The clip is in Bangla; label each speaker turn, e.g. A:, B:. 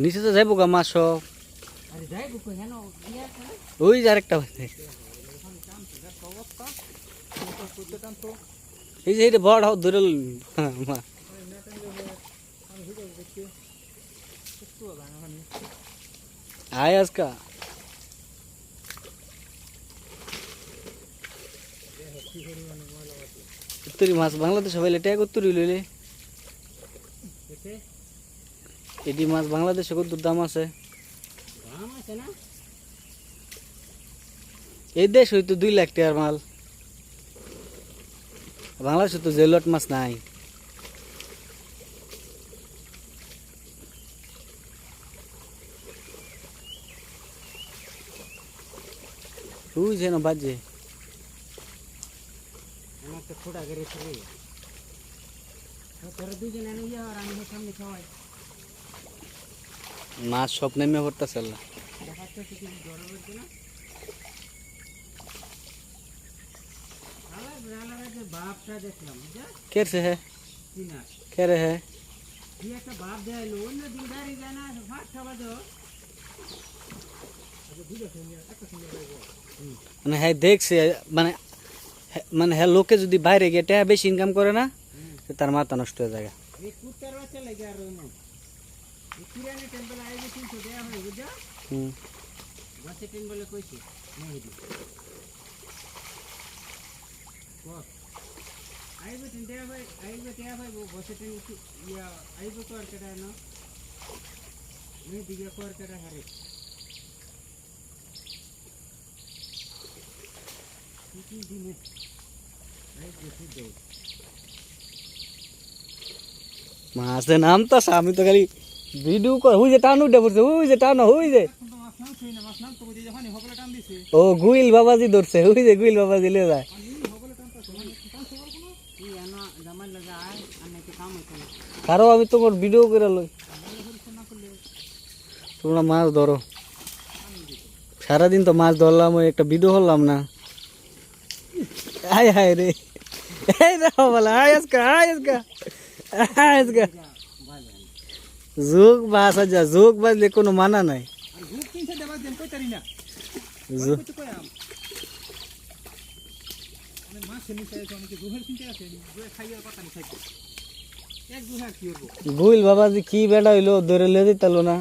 A: নিচে তো যাইব গা মাছ সব। ওই যে আরেকটা এই যে এটা বড় ধরে মা আয় আজকা উত্তরি মাছ বাংলাদেশ হইলে ট্যাগ উত্তরি লইলে এটি মাছ বাংলাদেশে কত দাম আছে এই দেশ হয়তো 2 লাখ টাকার মাল বাংলাদেশে তো জেলট মাছ নাই ওই যেন বাজে মাছ সব নেমে পড়তেছে कैसे है कह रहे हैं মানে হ্যাঁ দেখছে মানে মানে হ্যাঁ লোকে যদি বাইরে গিয়ে টাকা বেশি ইনকাম করে না তার মাথা নষ্ট হয়ে যায় মাছের নাম তো আমি তো খালি ভিডিও কর হুই যে টান উঠে পড়ছে হুই যে টান হুই যে ও গুইল বাবাজি ধরছে হুই যে গুইল বাবাজি লে যায় কারো আমি তোমার ভিডিও করে লই তোমরা মাছ ধরো সারাদিন তো মাছ ধরলাম ওই একটা ভিডিও হলাম না আয় হায় রে এই দেখো বলা আয় আজকা যোগ বাস যা যোগ বাজলে কোনো মানা নাই গুইল বাবাজি কি বেড়া হইলো ধরে লে দিতালো না